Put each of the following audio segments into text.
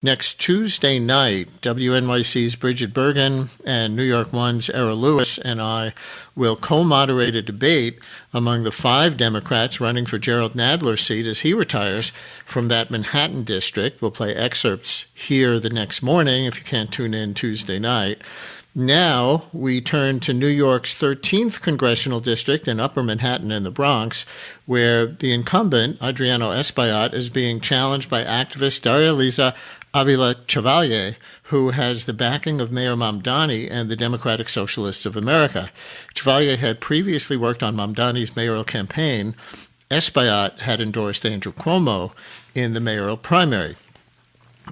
Next Tuesday night, WNYC's Bridget Bergen and New York One's Errol Lewis and I will co-moderate a debate among the 5 Democrats running for Gerald Nadler's seat as he retires from that Manhattan district. We'll play excerpts here the next morning if you can't tune in Tuesday night. Now we turn to New York's 13th Congressional District in Upper Manhattan and the Bronx, where the incumbent, Adriano Espaillat, is being challenged by activist Darializa Avila Chevalier, who has the backing of Mayor Mamdani and the Democratic Socialists of America. Chevalier had previously worked on Mamdani's mayoral campaign. Espaillat had endorsed Andrew Cuomo in the mayoral primary.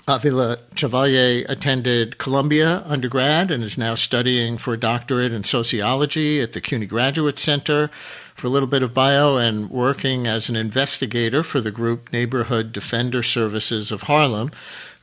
Avila Chevalier attended Columbia undergrad and is now studying for a doctorate in sociology at the CUNY Graduate Center. For a little bit of bio, and working as an investigator for the group Neighborhood Defender Services of Harlem.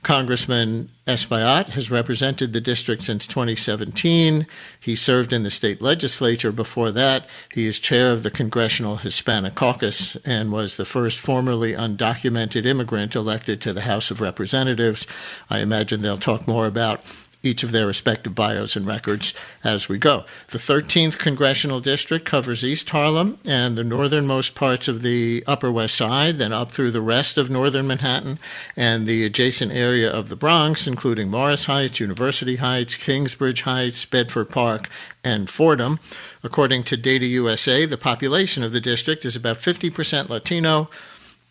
Congressman Espaillat has represented the district since 2017. He served in the state legislature before that. He is chair of the Congressional Hispanic Caucus and was the first formerly undocumented immigrant elected to the House of Representatives. I imagine they'll talk more about each of their respective bios and records as we go. The 13th Congressional District covers East Harlem and the northernmost parts of the Upper West Side, then up through the rest of northern Manhattan and the adjacent area of the Bronx, including Morris Heights, University Heights, Kingsbridge Heights, Bedford Park, and Fordham. According to Data USA, the population of the district is about 50% Latino,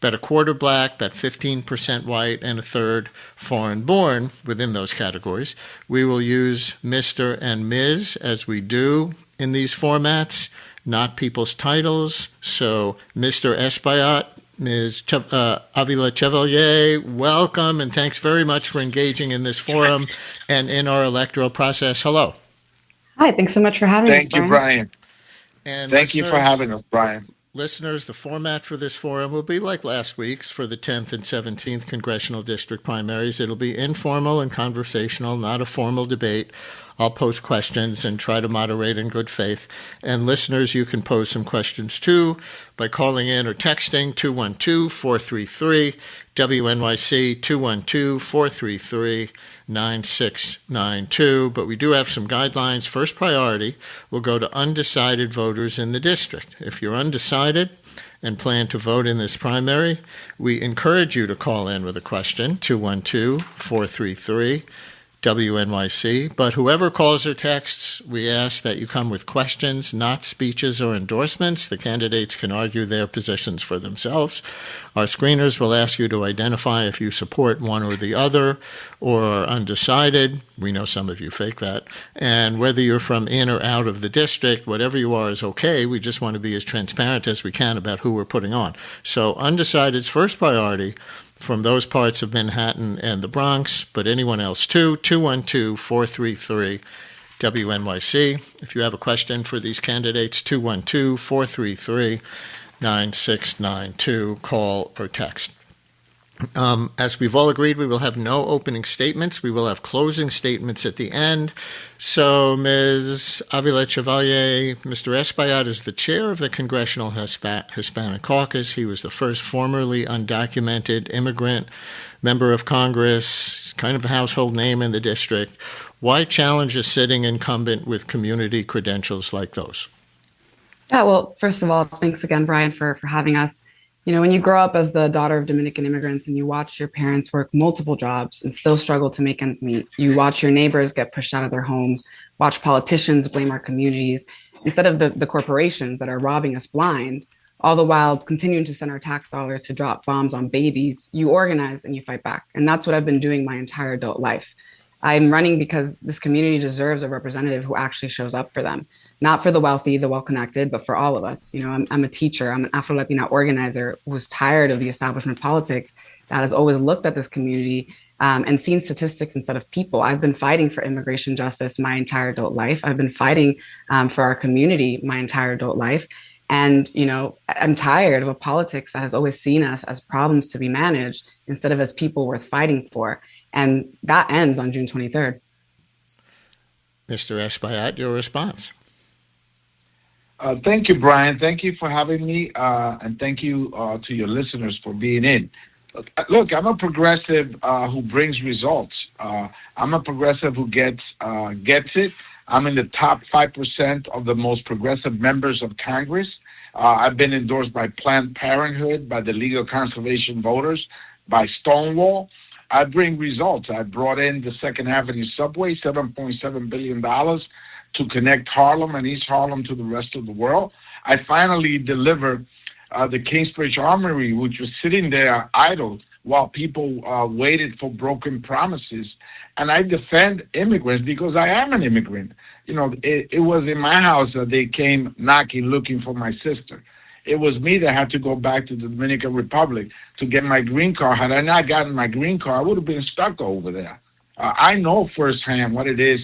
about a quarter black, about 15% white, and a third foreign-born within those categories. We will use Mr. and Ms. as we do in these formats, not people's titles. So, Mr. Espaillat, Ms. Avila Chevalier, welcome, and thanks very much for engaging in this forum and in our electoral process. Hello. Hi, thanks so much for having us, Thank you, Brian. And Thank you for having us, Brian. Listeners, the format for this forum will be like last week's for the 10th and 17th Congressional District primaries. It'll be informal and conversational, not a formal debate. I'll pose questions and try to moderate in good faith. And listeners, you can pose some questions too by calling in or texting 212-433-WNYC, 212-433-9692. But we do have some guidelines. First priority will go to undecided voters in the district. If you're undecided and plan to vote in this primary, we encourage you to call in with a question, 212-433-WNYC. But whoever calls or texts, we ask that you come with questions, not speeches or endorsements. The candidates can argue their positions for themselves. Our screeners will ask you to identify if you support one or the other or are undecided. We know some of you fake that. And whether you're from in or out of the district, whatever you are is okay. We just want to be as transparent as we can about who we're putting on. So undecided's first priority from those parts of Manhattan and the Bronx, but anyone else too, 212-433-WNYC. If you have a question for these candidates, 212-433-9692, call or text. As we've all agreed, we will have no opening statements. We will have closing statements at the end. So, Ms. Avila Chevalier, Mr. Espaillat is the chair of the Congressional Hispanic Caucus. He was the first formerly undocumented immigrant member of Congress. He's kind of a household name in the district. Why challenge a sitting incumbent with community credentials like those? Yeah, well, first of all, thanks again, Brian, for having us. You know, when you grow up as the daughter of Dominican immigrants and you watch your parents work multiple jobs and still struggle to make ends meet, you watch your neighbors get pushed out of their homes, watch politicians blame our communities instead of the corporations that are robbing us blind, all the while continuing to send our tax dollars to drop bombs on babies, you organize and you fight back. And that's what I've been doing my entire adult life. I'm running because this community deserves a representative who actually shows up for them, not for the wealthy, the well-connected, but for all of us. You know, I'm a teacher, I'm an Afro-Latina organizer who's tired of the establishment politics that has always looked at this community and seen statistics instead of people. I've been fighting for immigration justice my entire adult life. I've been fighting for our community my entire adult life. And, you know, I'm tired of a politics that has always seen us as problems to be managed instead of as people worth fighting for. And that ends on June 23rd. Mr. Espaillat, your response. Thank you, Brian. Thank you for having me. And thank you to your listeners for being in. Look, I'm a progressive who brings results. I'm a progressive who gets it. I'm in the top 5% of the most progressive members of Congress. I've been endorsed by Planned Parenthood, by the League of Conservation Voters, by Stonewall. I bring results. I brought in the Second Avenue subway, $7.7 billion to connect Harlem and East Harlem to the rest of the world. I finally delivered the Kingsbridge Armory, which was sitting there idle while people waited for broken promises. And I defend immigrants because I am an immigrant. You know, it was in my house that they came knocking, looking for my sister. It was me that had to go back to the Dominican Republic to get my green card. Had I not gotten my green card, I would have been stuck over there. I know firsthand what it is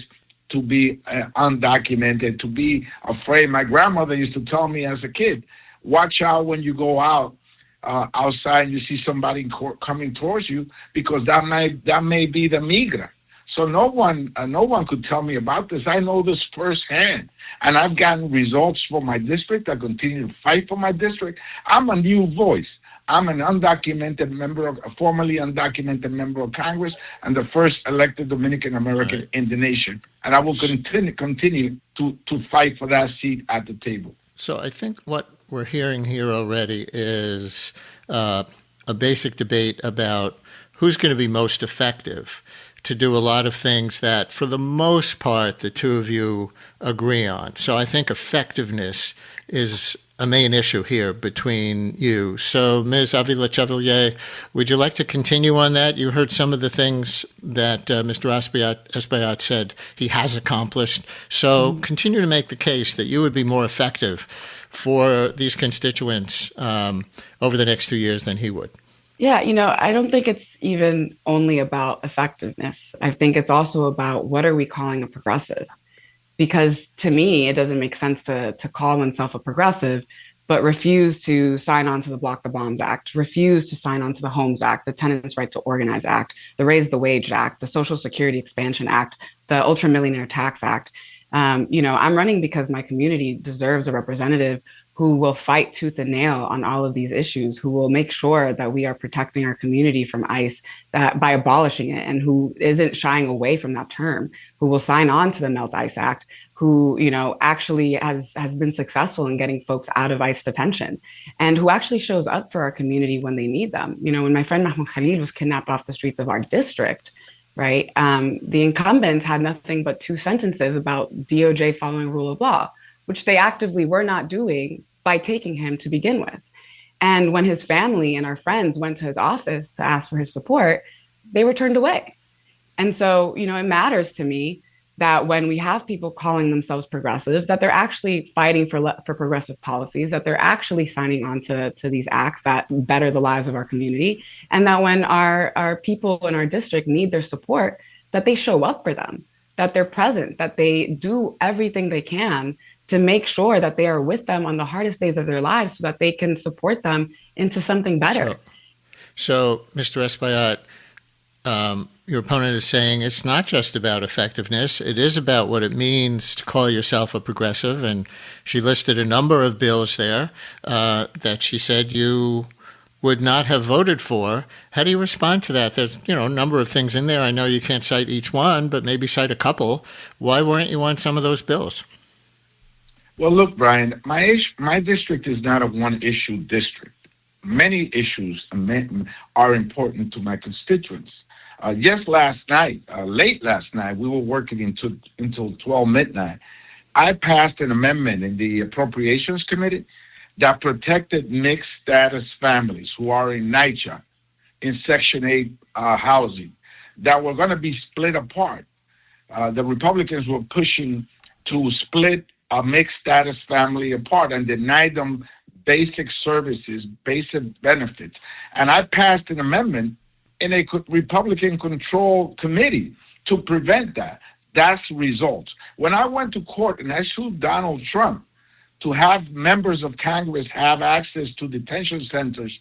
to be undocumented, to be afraid. My grandmother used to tell me as a kid, watch out when you go out outside and you see somebody coming towards you, because that may be the migra. So no one could tell me about this. I know this firsthand, and I've gotten results for my district. I continue to fight for my district. I'm a new voice. I'm an formerly undocumented member of Congress, and the first elected Dominican American in the nation. And I will continue to fight for that seat at the table. So I think what we're hearing here already is a basic debate about who's going to be most effective to do a lot of things that, for the most part, the two of you agree on. So I think effectiveness is a main issue here between you. So, Ms. Avila Chevalier, would you like to continue on that? You heard some of the things that Mr. Espaillat said he has accomplished. So continue to make the case that you would be more effective for these constituents over the next 2 years than he would. Yeah, I don't think it's even only about effectiveness. I think it's also about what are we calling a progressive? Because to me, it doesn't make sense to call oneself a progressive, but refuse to sign on to the Block the Bombs Act, refuse to sign on to the Homes Act, the Tenants' Right to Organize Act, the Raise the Wage Act, the Social Security Expansion Act, the Ultramillionaire Tax Act. I'm running because my community deserves a representative who will fight tooth and nail on all of these issues, who will make sure that we are protecting our community from ICE by abolishing it, and who isn't shying away from that term, who will sign on to the Melt ICE Act, who, actually has been successful in getting folks out of ICE detention, and who actually shows up for our community when they need them. When my friend Mahmoud Khalil was kidnapped off the streets of our district, right? The incumbent had nothing but 2 sentences about DOJ following rule of law, which they actively were not doing by taking him to begin with. And when his family and our friends went to his office to ask for his support, they were turned away. And so, it matters to me that when we have people calling themselves progressive, that they're actually fighting for progressive policies, that they're actually signing on to these acts that better the lives of our community, and that when our people in our district need their support, that they show up for them, that they're present, that they do everything they can to make sure that they are with them on the hardest days of their lives so that they can support them into something better. So Mr. Espaillat, your opponent is saying it's not just about effectiveness. It is about what it means to call yourself a progressive. And she listed a number of bills there that she said you would not have voted for. How do you respond to that? There's, a number of things in there. I know you can't cite each one, but maybe cite a couple. Why weren't you on some of those bills? Well, look, Brian, my district is not a one-issue district. Many issues are important to my constituents. Just last night, late last night, we were working until 12 midnight. I passed an amendment in the Appropriations Committee that protected mixed status families who are in NYCHA, in Section 8 housing, that were going to be split apart. The Republicans were pushing to split a mixed status family apart and deny them basic services, basic benefits. And I passed an amendment in a Republican-controlled committee to prevent that. That's results. When I went to court and I sued Donald Trump to have members of Congress have access to detention centers,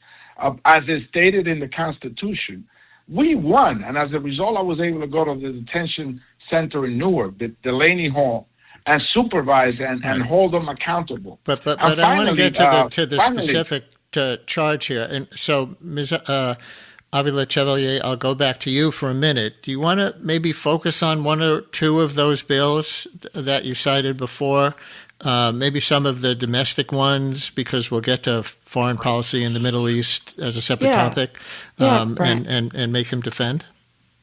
as is stated in the Constitution, we won. And as a result, I was able to go to the detention center in Newark, the Delaney Hall, and supervise and hold them accountable. But I want to get to the specific charge here. And so, Ms. Avila Chevalier, I'll go back to you for a minute. Do you want to maybe focus on one or two of those bills that you cited before? Maybe some of the domestic ones, because we'll get to foreign policy in the Middle East as a separate topic, and make him defend?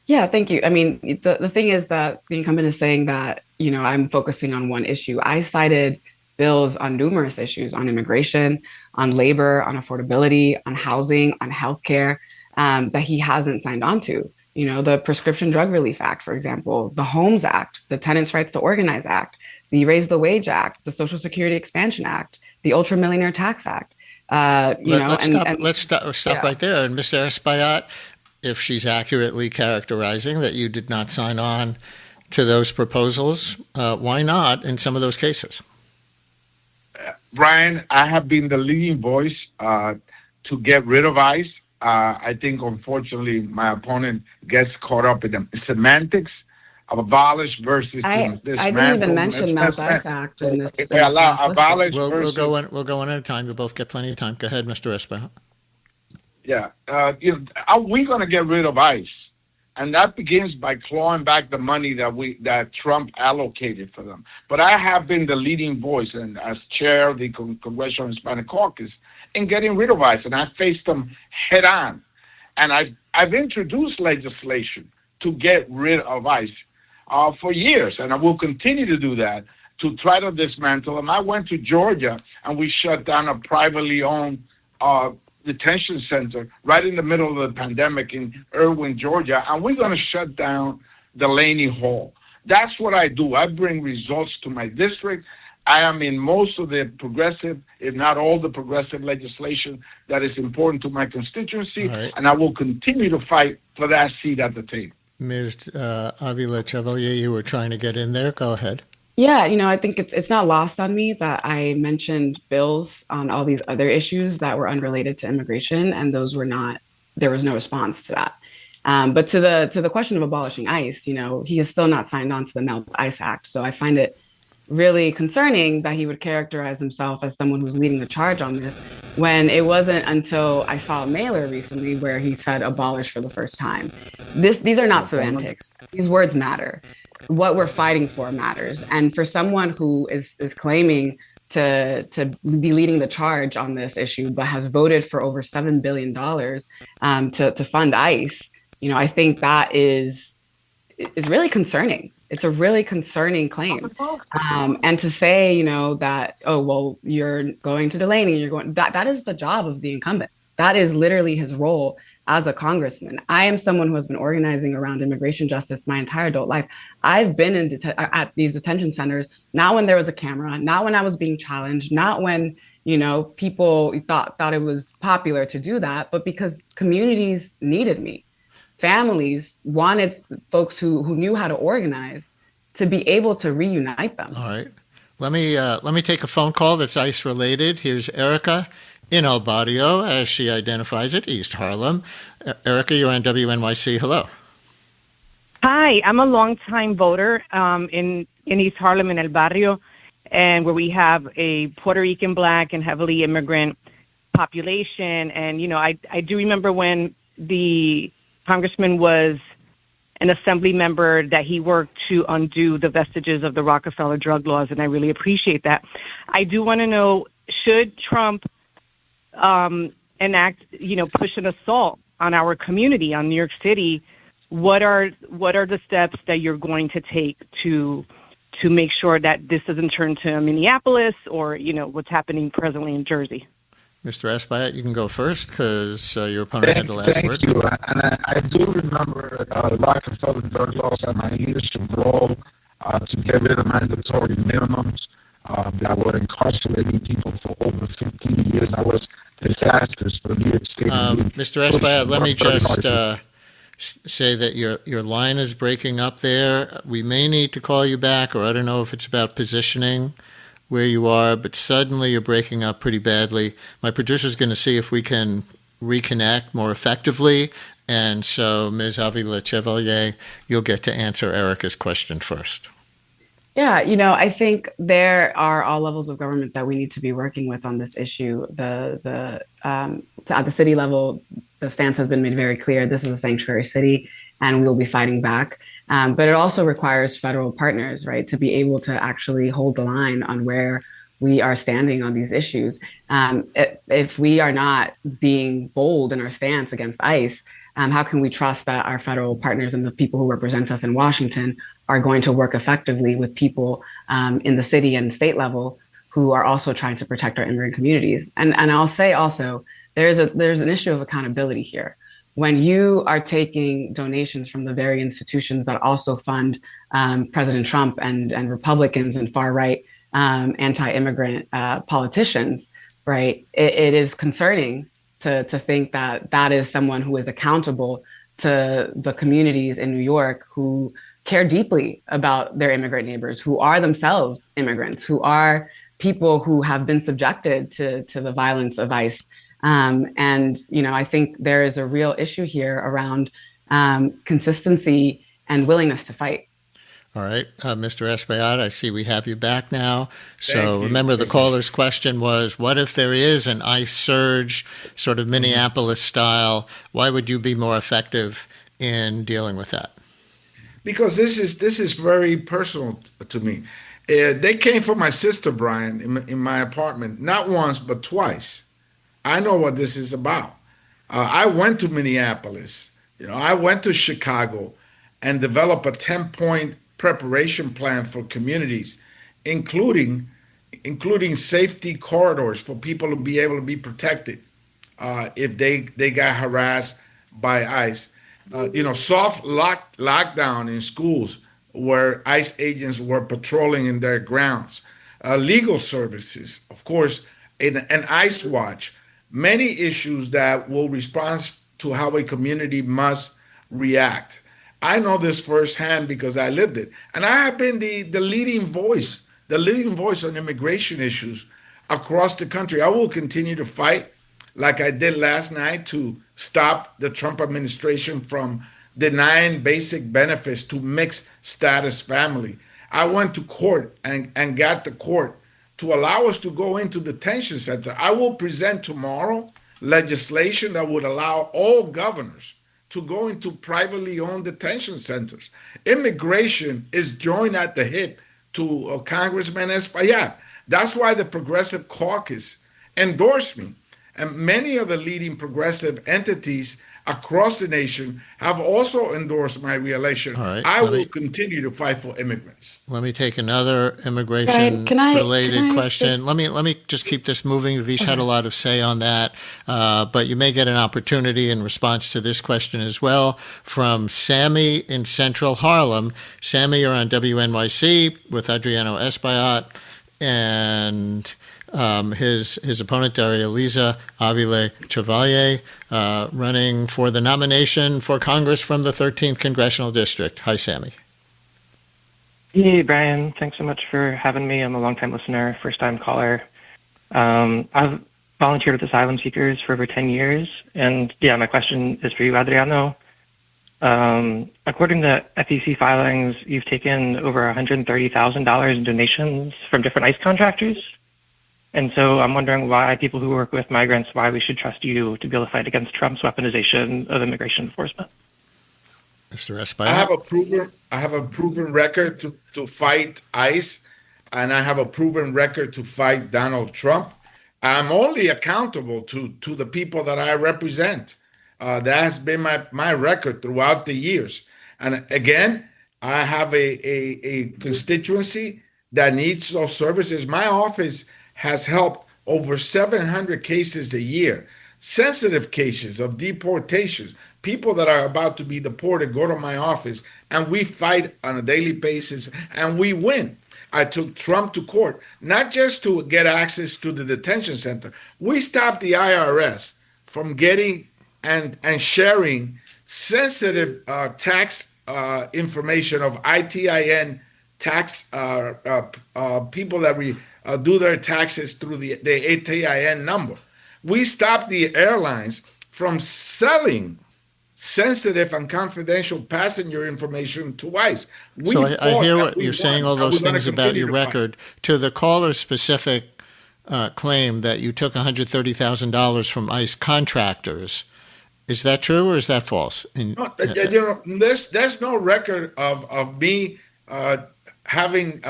Yeah, thank you. I mean, the thing is that the incumbent is saying that, I'm focusing on one issue. I cited bills on numerous issues, on immigration, on labor, on affordability, on housing, on healthcare, that he hasn't signed on to. The Prescription Drug Relief Act, for example, the Homes Act, the Tenants' Rights to Organize Act, the Raise the Wage Act, the Social Security Expansion Act, the Ultra-Millionaire Tax Act. Let's stop right there. And Mr. Espaillat, if she's accurately characterizing that you did not sign on to those proposals, why not in some of those cases? Brian, I have been the leading voice to get rid of ICE. I think, unfortunately, my opponent gets caught up in the semantics of abolish versus I didn't even mention Mount ICE Act in this. Abolish. We'll go one at a time. You'll both get plenty of time. Go ahead, Mr. Espaillat. Yeah, are we going to get rid of ICE? And that begins by clawing back the money that Trump allocated for them. But I have been the leading voice, and as chair of the Congressional Hispanic Caucus, in getting rid of ICE, and I faced them head on. And I've introduced legislation to get rid of ICE for years, and I will continue to do that to try to dismantle them. I went to Georgia, and we shut down a privately owned detention center right in the middle of the pandemic in Irwin, Georgia, and we're going to shut down Delaney Hall. That's what I do. I bring results to my district. I am in most of the progressive, if not all the progressive legislation that is important to my constituency, right. And I will continue to fight for that seat at the table. Ms. Avila Chevalier, you were trying to get in there. Go ahead. Yeah, I think it's not lost on me that I mentioned bills on all these other issues that were unrelated to immigration, and those were not. There was no response to that. But to the question of abolishing ICE, he has still not signed on to the Mount ICE Act. So I find it really concerning that he would characterize himself as someone who's leading the charge on this, when it wasn't until I saw a mailer recently where he said abolish for the first time. These are not semantics. These words matter. What we're fighting for matters. And for someone who is claiming to be leading the charge on this issue, but has voted for over $7 billion to fund ICE, I think that is really concerning. It's a really concerning claim. And to say, that, oh, well, you're going to Delaney, that is the job of the incumbent. That is literally his role as a congressman. I am someone who has been organizing around immigration justice my entire adult life. I've been at these detention centers, not when there was a camera, not when I was being challenged, not when, people thought it was popular to do that, but because communities needed me. Families wanted folks who knew how to organize to be able to reunite them. All right. Let me take a phone call that's ICE related. Here's Erica in El Barrio, as she identifies it, East Harlem. Erica, you're on WNYC. Hello. Hi, I'm a longtime voter in East Harlem in El Barrio, and where we have a Puerto Rican, Black, and heavily immigrant population. And, I do remember when the congressman was an assembly member that he worked to undo the vestiges of the Rockefeller drug laws, and I really appreciate that. I do want to know, should Trump enact, push an assault on our community, on New York City, what are the steps that you're going to take to make sure that this doesn't turn to Minneapolis or, what's happening presently in Jersey? Mr. Espaillat, you can go first because your opponent had the last word. Thank you. And I do remember Rockefeller drug laws and my leadership role to get rid of mandatory minimums that were incarcerating people for over 15 years. I was disastrous for New York State. Mr. Espaillat, let me just say that your line is breaking up there. We may need to call you back, or I don't know if it's about positioning where you are, but suddenly you're breaking up pretty badly. My producer's going to see if we can reconnect more effectively. And so, Ms. Avila Chevalier, you'll get to answer Erica's question first. Yeah, I think there are all levels of government that we need to be working with on this issue. At the city level, the stance has been made very clear. This is a sanctuary city, and we will be fighting back. But it also requires federal partners, right, to be able to actually hold the line on where we are standing on these issues. If we are not being bold in our stance against ICE, how can we trust that our federal partners and the people who represent us in Washington are going to work effectively with people in the city and state level who are also trying to protect our immigrant communities? And I'll say also, there's an issue of accountability here. When you are taking donations from the very institutions that also fund President Trump and Republicans and far right anti-immigrant politicians, right? It is concerning to think that that is someone who is accountable to the communities in New York who care deeply about their immigrant neighbors, who are themselves immigrants, who are people who have been subjected to the violence of ICE. And, I think there is a real issue here around consistency and willingness to fight. All right, Mr. Espaillat, I see we have you back now. So remember, the caller's question was, what if there is an ICE surge, sort of Minneapolis style? Why would you be more effective in dealing with that? Because this is very personal to me. They came for my sister, Brian, in my apartment, not once, but twice. I know what this is about. I went to Minneapolis. I went to Chicago and developed a 10-point preparation plan for communities, including safety corridors for people to be able to be protected if they got harassed by ICE. Soft lockdown in schools where ICE agents were patrolling in their grounds. Legal services, of course, an ICE watch. Many issues that will respond to how a community must react. I know this firsthand because I lived it. And I have been the leading voice on immigration issues across the country. I will continue to fight like I did last night to stop the Trump administration from denying basic benefits to mixed status family. I went to court and got the court to allow us to go into detention center. I will present tomorrow legislation that would allow all governors to go into privately owned detention centers. Immigration is joined at the hip to Congressman Espaillat. That's why the Progressive Caucus endorsed me. And many of the leading progressive entities across the nation have also endorsed my reelection. Right, I will continue to fight for immigrants. Let me take another immigration-related question. Let me just keep this moving. You've each had a lot of say on that, but you may get an opportunity in response to this question as well from Sammy in Central Harlem. Sammy, you're on WNYC with Adriano Espaillat and his opponent, Darializa Avila Chevalier, running for the nomination for Congress from the 13th Congressional District. Hi, Sammy. Hey, Brian. Thanks so much for having me. I'm a longtime listener, first-time caller. I've volunteered with asylum seekers for over 10 years. And, my question is for you, Adriano. According to FEC filings, you've taken over $130,000 in donations from different ICE contractors. And so I'm wondering why people who work with migrants, why we should trust you to be able to fight against Trump's weaponization of immigration enforcement. Mr. Espaillat? I have a proven record to fight ICE, and I have a proven record to fight Donald Trump. I'm only accountable to the people that I represent. That has been my record throughout the years. And again, I have a constituency that needs those services. My office has helped over 700 cases a year, sensitive cases of deportations, people that are about to be deported go to my office, and we fight on a daily basis, and we win. I took Trump to court, not just to get access to the detention center. We stopped the IRS from getting and sharing sensitive tax information of ITIN tax people that do their taxes through the ATIN number. We stopped the airlines from selling sensitive and confidential passenger information to ICE. So I hear what you're saying, all those things about your record. To the caller's specific claim that you took $130,000 from ICE contractors, Is that true or is that false? No, there's no record of me having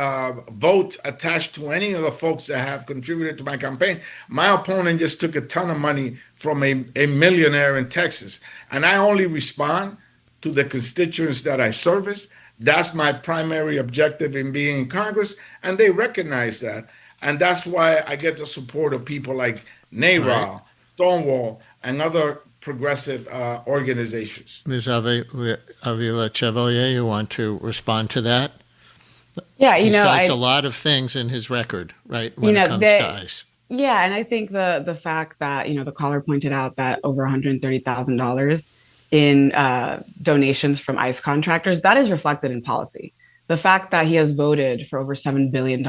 votes attached to any of the folks that have contributed to my campaign. My opponent just took a ton of money from a millionaire in Texas, and I only respond to the constituents that I service. That's my primary objective in being in Congress, and they recognize that. And that's why I get the support of people like NARAL, Right. Stonewall, and other progressive organizations. Ms. Avila Chevalier, you want to respond to that? Yeah, He cites a lot of things in his record, right, when it comes to ICE. Yeah, and I think the fact that the caller pointed out that over $130,000 in donations from ICE contractors, that is reflected in policy. The fact that he has voted for over $7 billion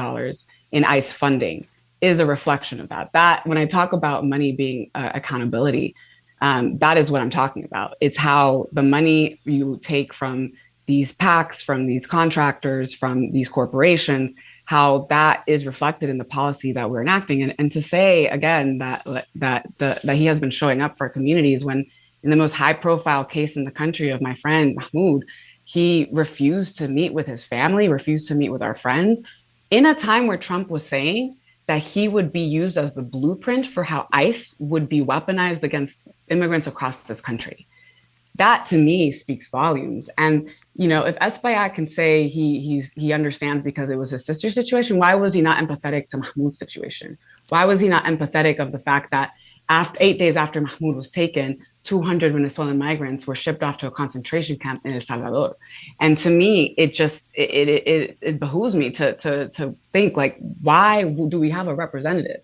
in ICE funding is a reflection of that. That when I talk about money being accountability, that is what I'm talking about. It's how the money you take from these PACs, from these contractors, from these corporations, how that is reflected in the policy that we're enacting. And to say again that he has been showing up for communities when in the most high profile case in the country of my friend Mahmoud, he refused to meet with his family, refused to meet with our friends in a time where Trump was saying that he would be used as the blueprint for how ICE would be weaponized against immigrants across this country. That to me speaks volumes. And if Espaillat can say he understands because it was his sister's situation, why was he not empathetic to Mahmoud's situation? Why was he not empathetic of the fact that 8 days after Mahmoud was taken, 200 Venezuelan migrants were shipped off to a concentration camp in El Salvador? And to me, it behooves me to think, like, why do we have a representative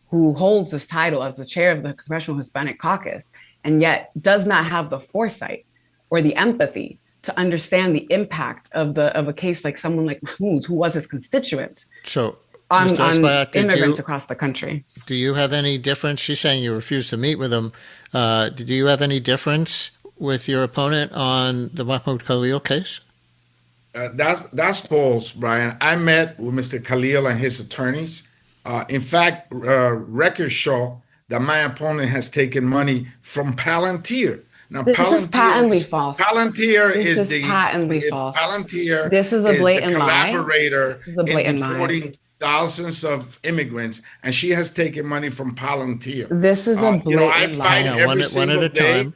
who holds this title as the chair of the Congressional Hispanic Caucus and yet does not have the foresight or the empathy to understand the impact of a case like someone like Mahmoud's, who was his constituent, on immigrants across the country? Do you have any difference? She's saying you refused to meet with him. Do you have any difference with your opponent on the Mahmoud Khalil case? That's false, Brian. I met with Mr. Khalil and his attorneys. In fact, records show that my opponent has taken money from Palantir. Now, this is patently false. Palantir this is patently false. Palantir. This is a blatant lie. Collaborator this is a blatant in deporting thousands of immigrants, and she has taken money from Palantir. This is a blatant lie. One at a time.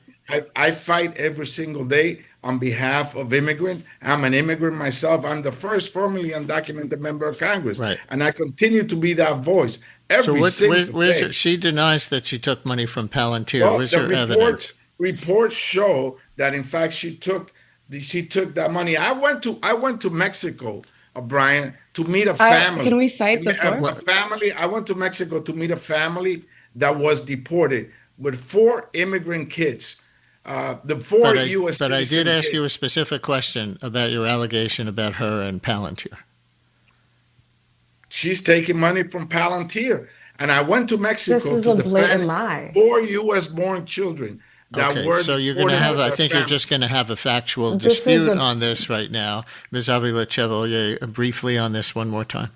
I fight every single day on behalf of immigrants. I'm an immigrant myself. I'm the first formerly undocumented member of Congress. Right. And I continue to be that voice every single day. She denies that she took money from Palantir. Well, Where's her evidence? Reports show that, in fact, she took that money. I went to Mexico, Brian, to meet a family. Can we cite the source? I went to Mexico to meet a family that was deported with 4 immigrant kids. The 4 U.S. But I did ask you a specific question about your allegation about her and Palantir. She's taking money from Palantir. And I went to Mexico this is a blatant lie. 4 U.S. born children that were so you're going to have, I think you're just going to have a factual dispute on this right now. Ms. Avila Chevalier, briefly on this one more time.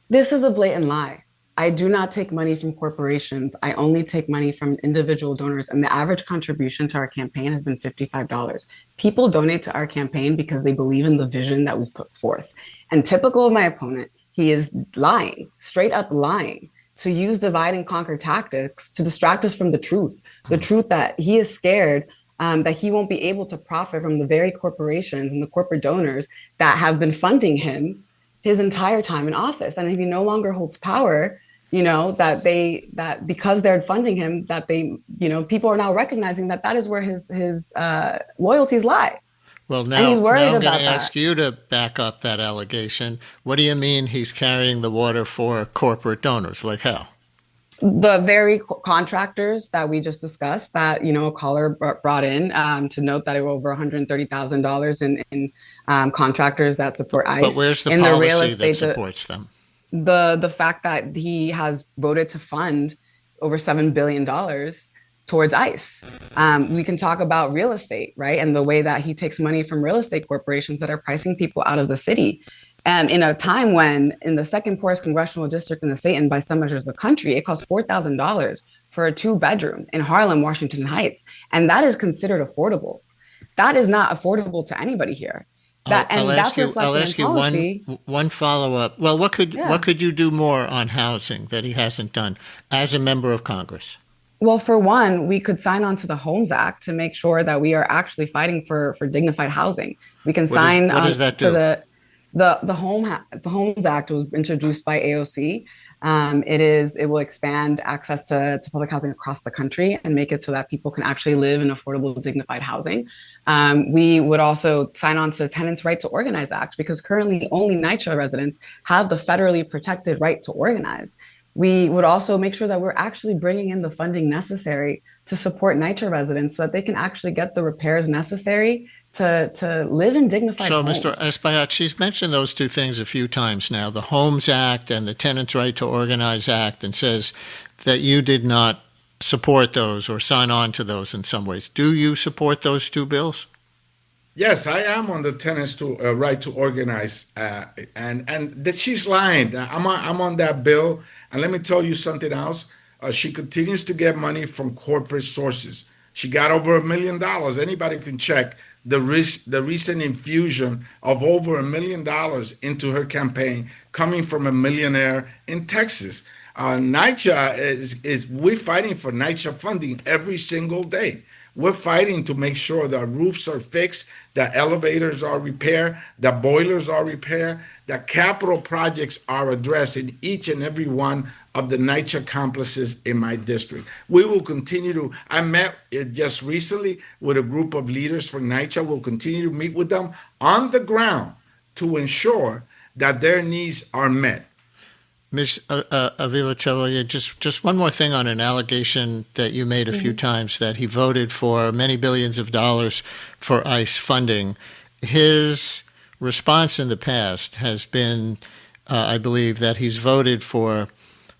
This is a blatant lie. I do not take money from corporations. I only take money from individual donors. And the average contribution to our campaign has been $55. People donate to our campaign because they believe in the vision that we've put forth. And typical of my opponent, he is lying, straight up lying, to use divide and conquer tactics to distract us from the truth that he is scared that he won't be able to profit from the very corporations and the corporate donors that have been funding him his entire time in office. And if he no longer holds power, that because they're funding him, that people are now recognizing that is where his loyalties lie. Well, now, and he's worried I'm about going to ask you to back up that allegation. What do you mean he's carrying the water for corporate donors? Like how? The very contractors that we just discussed that, a caller brought in to note that it was over $130,000 in contractors that support ICE. But where's the policy that supports them? The fact that he has voted to fund over $7 billion towards ICE. We can talk about real estate, right? And the way that he takes money from real estate corporations that are pricing people out of the city. In a time when in the second poorest congressional district in the state and by some measures the country, it costs $4,000 for a 2-bedroom in Harlem, Washington Heights. And that is considered affordable. That is not affordable to anybody here. I'll ask you one follow-up. Well, what could you do more on housing that he hasn't done as a member of Congress? Well, for one, we could sign on to the Homes Act to make sure that we are actually fighting for dignified housing. We can sign on to the Homes Act was introduced by AOC. It will expand access to public housing across the country and make it so that people can actually live in affordable, dignified housing. We would also sign on to the Tenants' Right to Organize Act, because currently only NYCHA residents have the federally protected right to organize. We would also make sure that we're actually bringing in the funding necessary to support NYCHA residents so that they can actually get the repairs necessary to live in dignified homes. So, Mr. Espaillat, she's mentioned those two things a few times now, the Homes Act and the Tenants' Right to Organize Act, and says that you did not support those or sign on to those in some ways. Do you support those two bills? Yes, I am on the tenants to right to organize, and that she's lying. I'm on that bill, and let me tell you something else. She continues to get money from corporate sources. She got over $1 million. Anybody can check the recent infusion of over $1 million into her campaign, coming from a millionaire in Texas. NYCHA is we're fighting for NYCHA funding every single day. We're fighting to make sure that roofs are fixed, that elevators are repaired, that boilers are repaired, that capital projects are addressed in each and every one of the NYCHA complexes in my district. We will continue to, I met just recently with a group of leaders from NYCHA. We'll continue to meet with them on the ground to ensure that their needs are met. Ms. Avila Chevalier, just one more thing on an allegation that you made a few times, that he voted for many billions of dollars for ICE funding. His response in the past has been, I believe, that he's voted for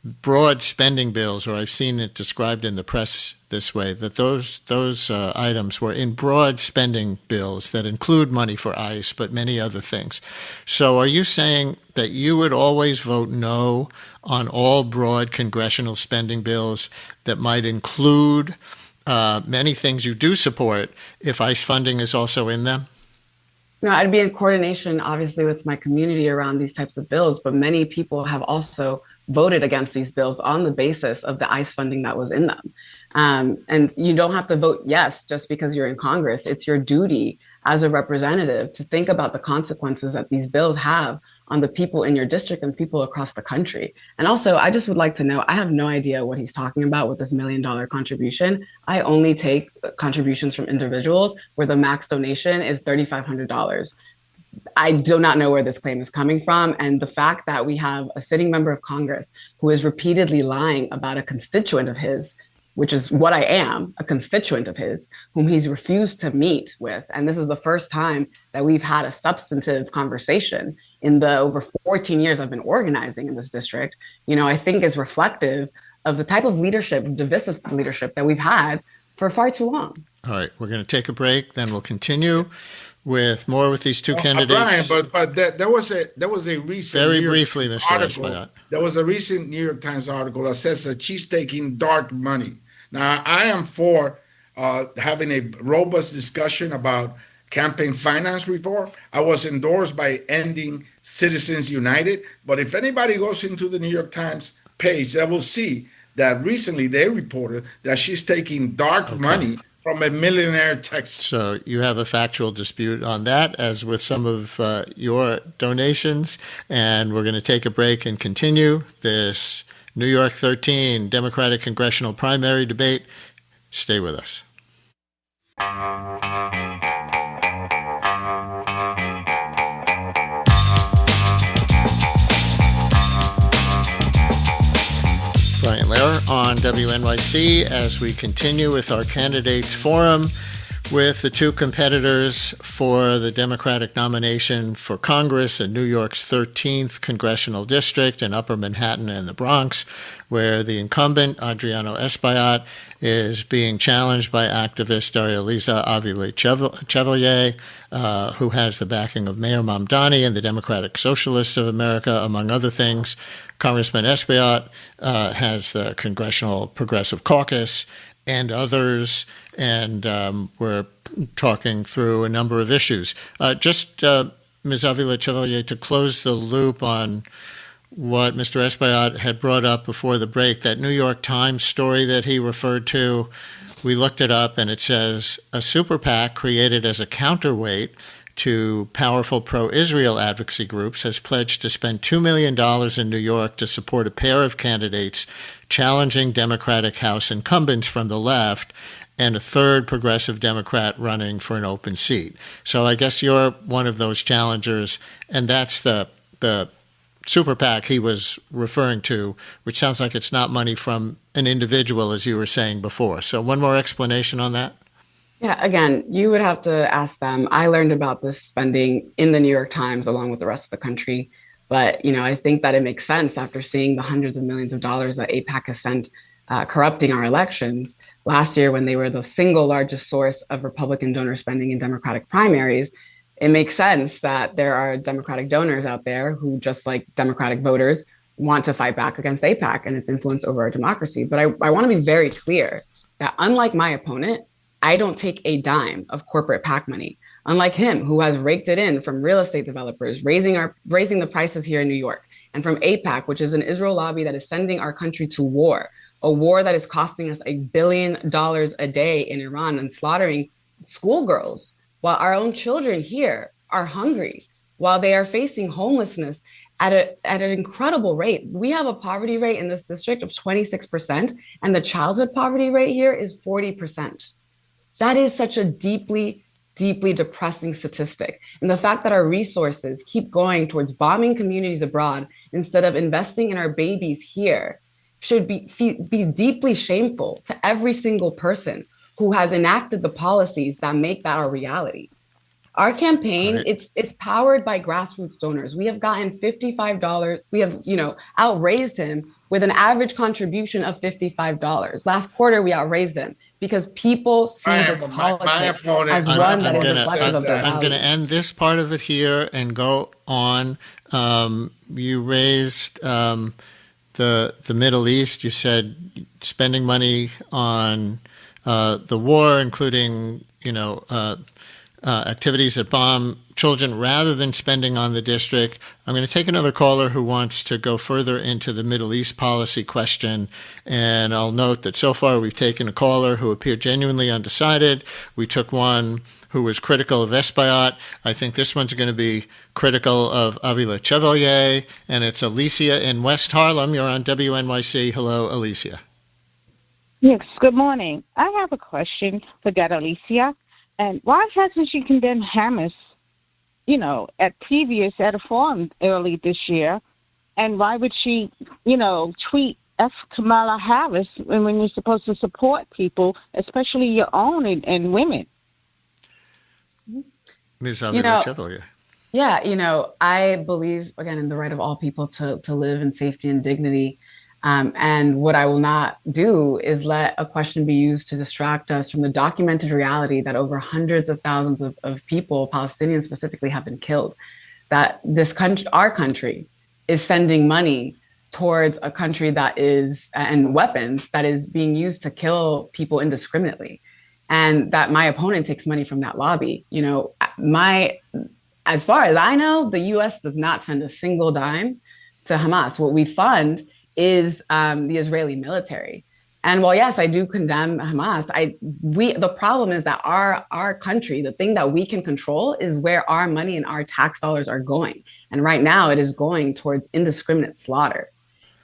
broad spending bills, or I've seen it described in the press this way, that those items were in broad spending bills that include money for ICE, but many other things. So are you saying that you would always vote no on all broad congressional spending bills that might include many things you do support if ICE funding is also in them? No, I'd be in coordination, obviously, with my community around these types of bills, but many people have also voted against these bills on the basis of the ICE funding that was in them. And you don't have to vote yes just because you're in Congress. It's your duty as a representative to think about the consequences that these bills have on the people in your district and people across the country. And also, I just would like to know, I have no idea what he's talking about with this $1 million contribution. I only take contributions from individuals where the max donation is $3,500. I do not know where this claim is coming from. And the fact that we have a sitting member of Congress who is repeatedly lying about a constituent of his, which is what I am, a constituent of his, whom he's refused to meet with. And this is the first time that we've had a substantive conversation in the over 14 years I've been organizing in this district, I think is reflective of the type of leadership, divisive leadership that we've had for far too long. All right, we're going to take a break, then we'll continue with these two candidates. Brian, but there was a recent very briefly, Mr. article. There was a recent New York Times article that says that she's taking dark money. Now, I am for having a robust discussion about campaign finance reform. I was endorsed by ending Citizens United. But if anybody goes into the New York Times page, they will see that recently they reported that she's taking dark money from a millionaire Texan. So you have a factual dispute on that, as with some of your donations. And we're going to take a break and continue this New York 13 Democratic congressional primary debate. Stay with us. Brian Lehrer on WNYC as we continue with our candidates forum. with the two competitors for the Democratic nomination for Congress in New York's 13th Congressional District in Upper Manhattan and the Bronx, where the incumbent, Adriano Espaillat, is being challenged by activist Darializa Avila Chevalier, who has the backing of Mayor Mamdani and the Democratic Socialists of America, among other things. Congressman Espaillat has the Congressional Progressive Caucus and others, and we're talking through a number of issues. Ms. Avila Chevalier, to close the loop on what Mr. Espaillat had brought up before the break, that New York Times story that he referred to, we looked it up, and it says a super PAC created as a counterweight to powerful pro-Israel advocacy groups has pledged to spend $2 million in New York to support a pair of candidates challenging Democratic House incumbents from the left and a third progressive Democrat running for an open seat. So I guess you're one of those challengers, and that's the super PAC he was referring to, which sounds like it's not money from an individual, as you were saying before. So one more explanation on that? Yeah, again, you would have to ask them. I learned about this spending in the New York Times along with the rest of the country. But, I think that it makes sense after seeing the hundreds of millions of dollars that AIPAC has sent corrupting our elections. Last year, when they were the single largest source of Republican donor spending in Democratic primaries, it makes sense that there are Democratic donors out there who, just like Democratic voters, want to fight back against AIPAC and its influence over our democracy. But I want to be very clear that unlike my opponent, I don't take a dime of corporate PAC money. Unlike him, who has raked it in from real estate developers, raising the prices here in New York, and from AIPAC, which is an Israel lobby that is sending our country to war, a war that is costing us $1 billion a day in Iran and slaughtering schoolgirls, while our own children here are hungry, while they are facing homelessness at an incredible rate. We have a poverty rate in this district of 26%, and the childhood poverty rate here is 40%. That is such a deeply, deeply depressing statistic. And the fact that our resources keep going towards bombing communities abroad instead of investing in our babies here should be deeply shameful to every single person who has enacted the policies that make that our reality. Our campaign, right. It's powered by grassroots donors. We have gotten $55. We have, outraised him with an average contribution of $55. Last quarter, we outraised him because people see this politics as one that is reflective of their values. I'm going to end this part of it here and go on. You raised the Middle East. You said spending money on the war, including, activities that bomb children rather than spending on the district. I'm going to take another caller who wants to go further into the Middle East policy question. And I'll note that so far we've taken a caller who appeared genuinely undecided. We took one who was critical of Espaillat. I think this one's going to be critical of Avila Chevalier. And it's Alicia in West Harlem. You're on WNYC. Hello, Alicia. Yes, good morning. I have a question for Darializa. And why hasn't she condemned Hamas, at a forum early this year? And why would she, tweet F. Kamala Harris when you're supposed to support people, especially your own and women? Ms. Avila Chevalier. Yeah, I believe, again, in the right of all people to live in safety and dignity. And what I will not do is let a question be used to distract us from the documented reality that over hundreds of thousands of people, Palestinians specifically, have been killed. That this country, our country, is sending money towards a country that is, and weapons that is being used to kill people indiscriminately. And that my opponent takes money from that lobby. As far as I know, the US does not send a single dime to Hamas. What we fund is the Israeli military. And while, yes, I do condemn Hamas, the problem is that our country, the thing that we can control is where our money and our tax dollars are going. And right now it is going towards indiscriminate slaughter.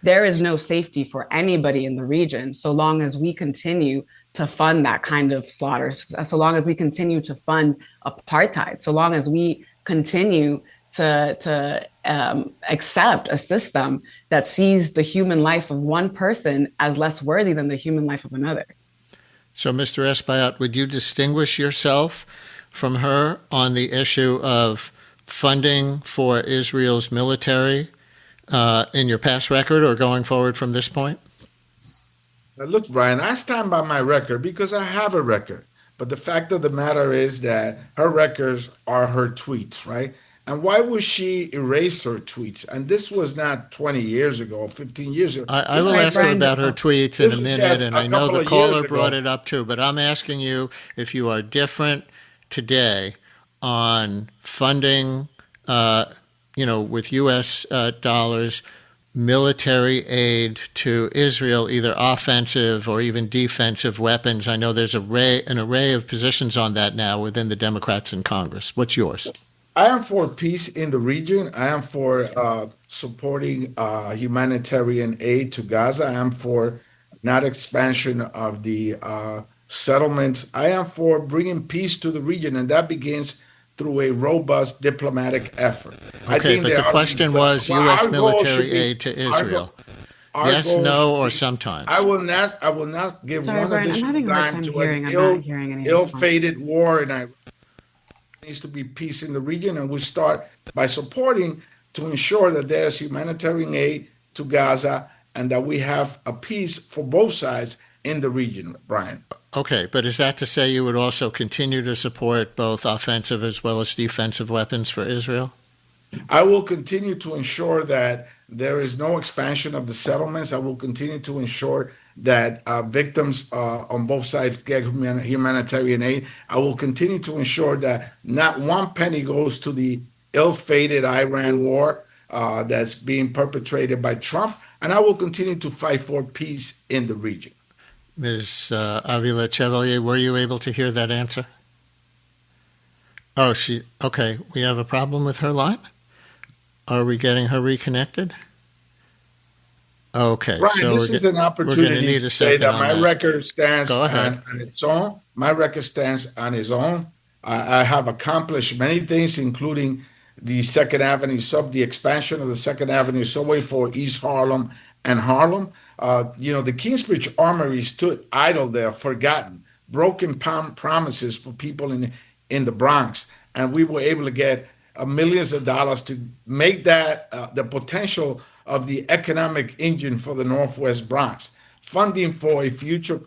There is no safety for anybody in the region so long as we continue to fund that kind of slaughter, so long as we continue to fund apartheid, so long as we continue to accept a system that sees the human life of one person as less worthy than the human life of another. So, Mr. Espaillat, would you distinguish yourself from her on the issue of funding for Israel's military in your past record or going forward from this point? Now, look, Brian, I stand by my record because I have a record. But the fact of the matter is that her records are her tweets, right? And why would she erase her tweets? And this was not 20 years ago, 15 years ago. I will ask her about her tweets in a minute, and I know the caller brought it up too. But I'm asking you if you are different today on funding, with U.S. dollars, military aid to Israel, either offensive or even defensive weapons. I know there's an array of positions on that now within the Democrats in Congress. What's yours? I am for peace in the region. I am for supporting humanitarian aid to Gaza. I am for not expansion of the settlements. I am for bringing peace to the region, and that begins through a robust diplomatic effort. Okay, but the question was U.S. military aid to Israel. Yes, no, or sometimes. I will not give one Brian, additional dime to an ill-fated war in Iraq. Needs to be peace in the region, and we start by supporting to ensure that there's humanitarian aid to Gaza and that we have a peace for both sides in the region, Brian. Okay, but is that to say you would also continue to support both offensive as well as defensive weapons for Israel? I will continue to ensure that there is no expansion of the settlements. I will continue to ensure that victims on both sides get humanitarian aid. I will continue to ensure that not one penny goes to the ill-fated Iran war that's being perpetrated by Trump, and I will continue to fight for peace in the region. Ms. Avila Chevalier, were you able to hear that answer? Oh, okay, we have a problem with her line? Are we getting her reconnected? Okay, Brian, so this is an opportunity to say that my record stands on its own. My record stands on its own. I have accomplished many things, including the the expansion of the Second Avenue subway for East Harlem and Harlem. The Kingsbridge Armory stood idle there, forgotten, broken promises for people in the Bronx, and we were able to get millions of dollars to make that the potential of the economic engine for the Northwest Bronx, funding for a future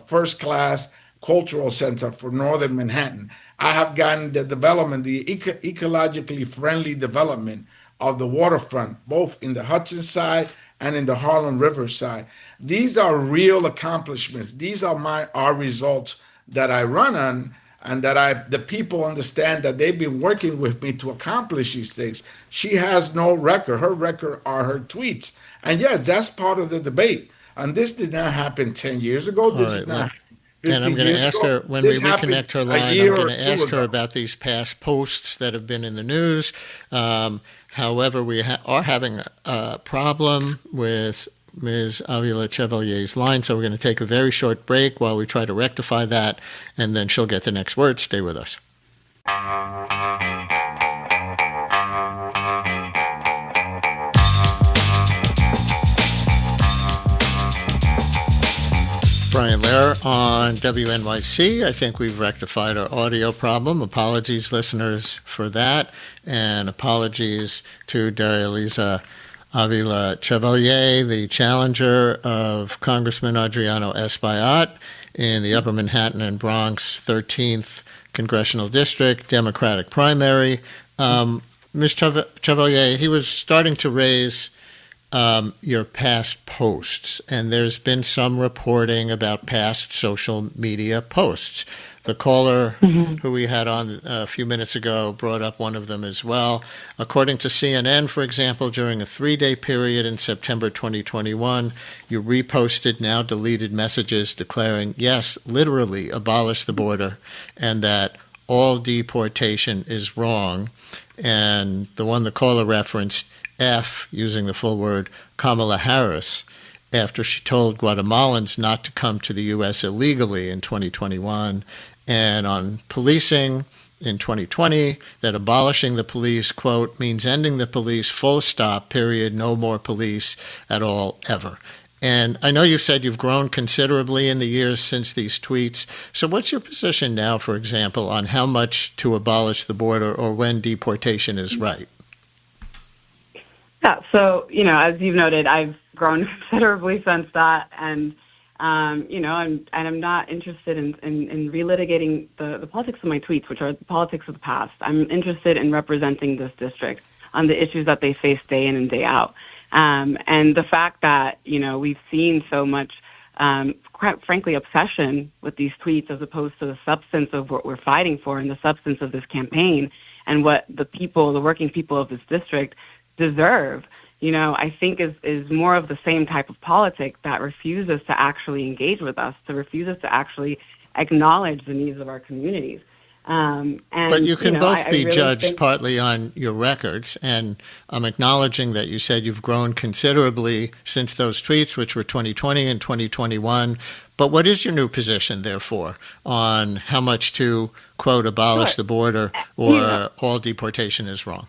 first-class cultural center for Northern Manhattan. I have gotten the development, the ecologically friendly development of the waterfront, both in the Hudson side and in the Harlem River side. These are real accomplishments. These are our results that I run on, and that the people understand that they've been working with me to accomplish these things. She has no record. Her record are her tweets. And yes, that's part of the debate. And this did not happen 10 years ago. This did not happen 15 and I'm going to ask her, when we reconnect her line, I'm going to ask her about these past posts that have been in the news. However, we are having a problem with Ms. Avila Chevalier's line, so we're going to take a very short break while we try to rectify that, and then she'll get the next word. Stay with us. Brian Lehrer on WNYC. I think we've rectified our audio problem. Apologies, listeners, for that, and apologies to Darializa Avila Chevalier, the challenger of Congressman Adriano Espaillat in the Upper Manhattan and Bronx 13th Congressional District Democratic primary. Ms. Chevalier, he was starting to raise your past posts, and there's been some reporting about past social media posts. The caller who we had on a few minutes ago brought up one of them as well. According to CNN, for example, during a 3-day period in September 2021, you reposted now deleted messages declaring, yes, literally abolish the border, and that all deportation is wrong. And the one the caller referenced, F, using the full word, Kamala Harris, after she told Guatemalans not to come to the U.S. illegally in 2021, and on policing in 2020, that abolishing the police, quote, means ending the police, full stop, period, no more police at all, ever. And I know you said you've grown considerably in the years since these tweets. So what's your position now, for example, on how much to abolish the border or when deportation is right? Yeah, so, as you've noted, I've grown considerably since that. And, I'm not interested in relitigating the politics of my tweets, which are the politics of the past. I'm interested in representing this district on the issues that they face day in and day out. And the fact that, we've seen so much, quite frankly, obsession with these tweets as opposed to the substance of what we're fighting for and the substance of this campaign and what the working people of this district deserve, I think is more of the same type of politic that refuses to actually engage with us, to refuses to actually acknowledge the needs of our communities. But you can both be really judged partly on your records, and I'm acknowledging that you said you've grown considerably since those tweets, which were 2020 and 2021. But what is your new position, therefore, on how much to, quote, abolish the border or all deportation is wrong?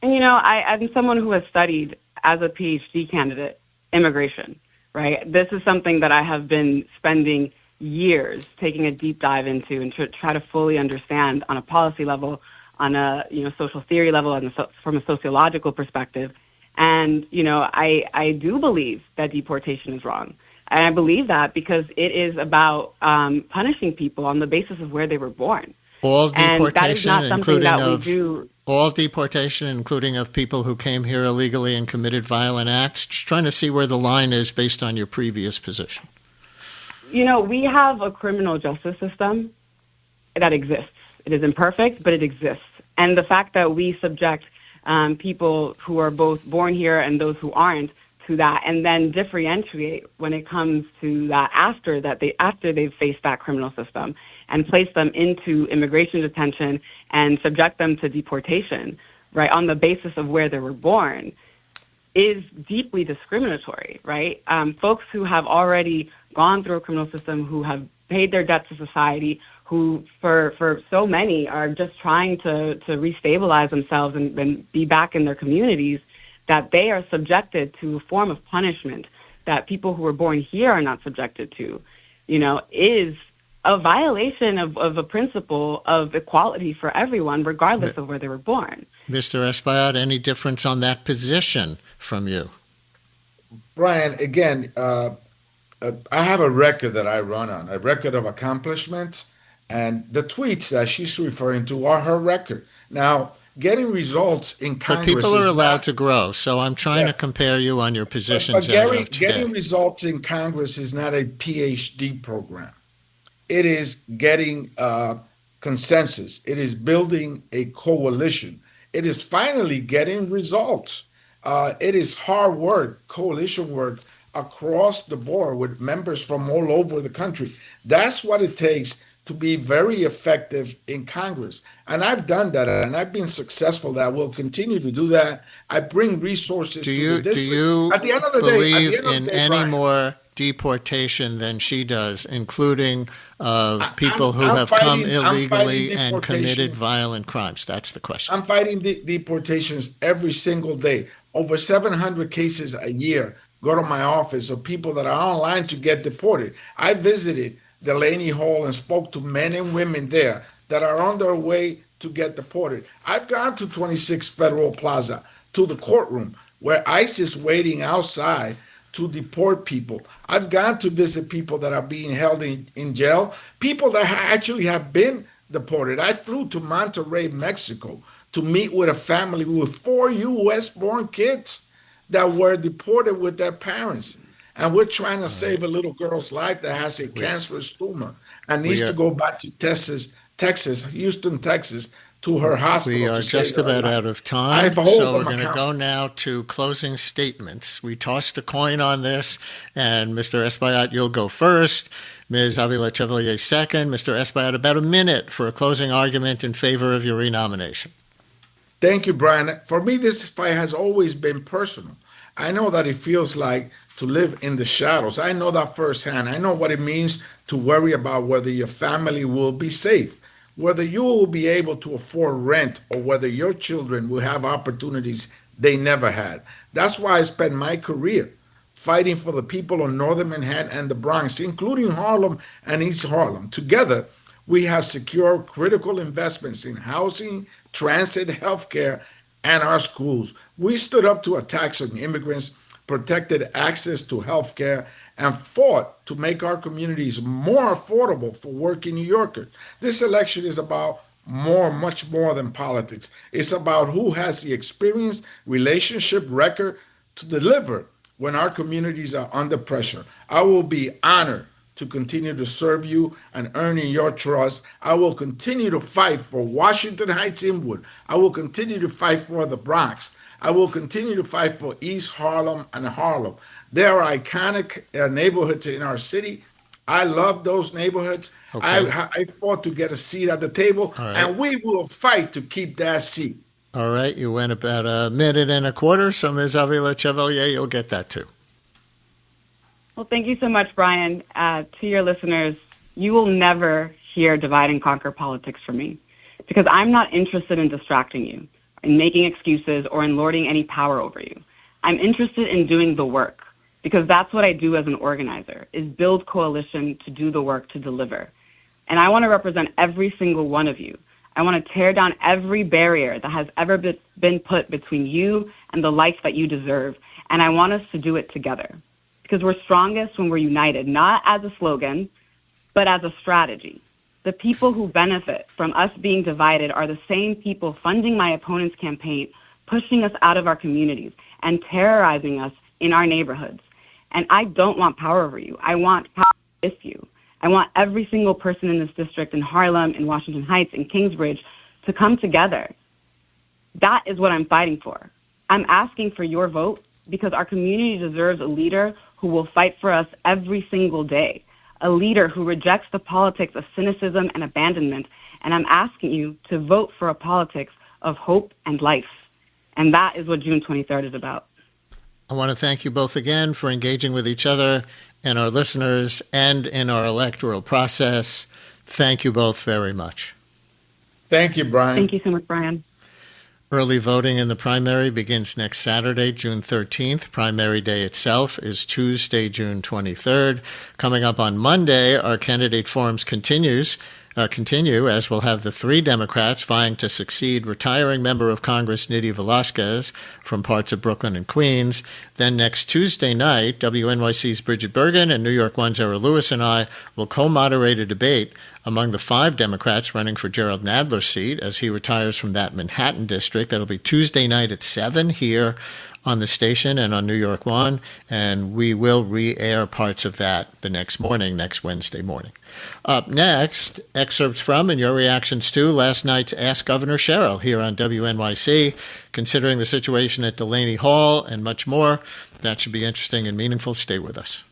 And, I'm someone who has studied as a PhD candidate immigration, right? This is something that I have been spending years taking a deep dive into and to try to fully understand on a policy level, on a social theory level, and from a sociological perspective. And I do believe that deportation is wrong, and I believe that because it is about punishing people on the basis of where they were born. All deportation, and that is not something that we do. All deportation, including of people who came here illegally and committed violent acts. Just trying to see where the line is based on your previous position. We have a criminal justice system that exists. It is imperfect, but it exists. And the fact that we subject people who are both born here and those who aren't to that, and then differentiate when it comes to that after they've faced that criminal system, and place them into immigration detention and subject them to deportation, right, on the basis of where they were born, is deeply discriminatory, right? Folks who have already gone through a criminal system, who have paid their debt to society, who for so many are just trying to restabilize themselves and be back in their communities, that they are subjected to a form of punishment that people who were born here are not subjected to, is a violation of a principle of equality for everyone, regardless of where they were born. Mr. Espaillat, any difference on that position from you? Brian, again, I have a record that I run on, a record of accomplishments, and the tweets that she's referring to are her record. Now, getting results in Congress. But people are allowed to grow, so I'm trying to compare you on your positions but as of today. Getting results in Congress is not a PhD program. It is getting consensus. It is building a coalition. It is finally getting results. It is hard work, coalition work across the board with members from all over the country. That's what it takes to be very effective in Congress. And I've done that, and I've been successful. That will continue to do that. I bring resources to the district. Do you at the end of the believe day, in any more deportation than she does, including of people who have come illegally and committed violent crimes? That's the question. I'm fighting deportations every single day. Over 700 cases a year go to my office of people that are online to get deported. I visited Delaney Hall and spoke to men and women there that are on their way to get deported. I've gone to 26 Federal Plaza, to the courtroom where ICE is waiting outside to deport people. I've gone to visit people that are being held in jail, people that actually have been deported. I flew to Monterrey, Mexico, to meet with a family with 4 U.S.-born kids that were deported with their parents. And we're trying to save a little girl's life that has a cancerous tumor and needs to go back to Houston, Texas, to her hospital. We are just about out of time, so we're going to go now to closing statements. We tossed a coin on this, and Mr. Espaillat, you'll go first. Ms. Avila Chevalier second. Mr. Espaillat, about a minute for a closing argument in favor of your renomination. Thank you, Brian. For me, this fight has always been personal. I know that it feels like to live in the shadows. I know that firsthand. I know what it means to worry about whether your family will be safe, whether you will be able to afford rent, or whether your children will have opportunities they never had. That's why I spent my career fighting for the people of Northern Manhattan and the Bronx, including Harlem and East Harlem. Together, we have secured critical investments in housing, transit, healthcare, and our schools. We stood up to attacks on immigrants, protected access to healthcare, and fought to make our communities more affordable for working New Yorkers. This election is about much more than politics. It's about who has the experience, relationship, record to deliver when our communities are under pressure. I will be honored to continue to serve you and earning your trust. I will continue to fight for Washington Heights Inwood. I will continue to fight for the Bronx. I will continue to fight for East Harlem and Harlem. There are iconic neighborhoods in our city. I love those neighborhoods. Okay. I fought to get a seat at the table, and we will fight to keep that seat. All right, you went about a minute and a quarter, so Ms. Avila Chevalier, you'll get that too. Well, thank you so much, Brian. To your listeners, you will never hear divide and conquer politics from me because I'm not interested in distracting you, in making excuses, or in lording any power over you. I'm interested in doing the work because that's what I do as an organizer, is build coalition to do the work to deliver. And I want to represent every single one of you. I want to tear down every barrier that has ever been put between you and the life that you deserve. And I want us to do it together. Because we're strongest when we're united, not as a slogan, but as a strategy. The people who benefit from us being divided are the same people funding my opponent's campaign, pushing us out of our communities, and terrorizing us in our neighborhoods. And I don't want power over you. I want power with you. I want every single person in this district, in Harlem, in Washington Heights, in Kingsbridge, to come together. That is what I'm fighting for. I'm asking for your vote because our community deserves a leader who will fight for us every single day, a leader who rejects the politics of cynicism and abandonment. And I'm asking you to vote for a politics of hope and life. And that is what June 23rd is about. I want to thank you both again for engaging with each other and our listeners and in our electoral process. Thank you both very much. Thank you, Brian. Thank you so much, Brian. Early voting in the primary begins next Saturday, June 13th. Primary day itself is Tuesday, June 23rd. Coming up on Monday, our candidate forums continue, as we'll have the three Democrats vying to succeed retiring member of Congress Nydia Velázquez from parts of Brooklyn and Queens. Then next Tuesday night, WNYC's Bridget Bergen and New York One's Era Lewis and I will co-moderate a debate among the five Democrats running for Jerrold Nadler's seat as he retires from that Manhattan district. That'll be Tuesday night at 7 here on the station and on New York One, and we will re-air parts of that the next Wednesday morning. Up next, excerpts from and your reactions to last night's Ask Governor Cheryl here on WNYC, considering the situation at Delaney Hall and much more. That should be interesting and meaningful. Stay with us.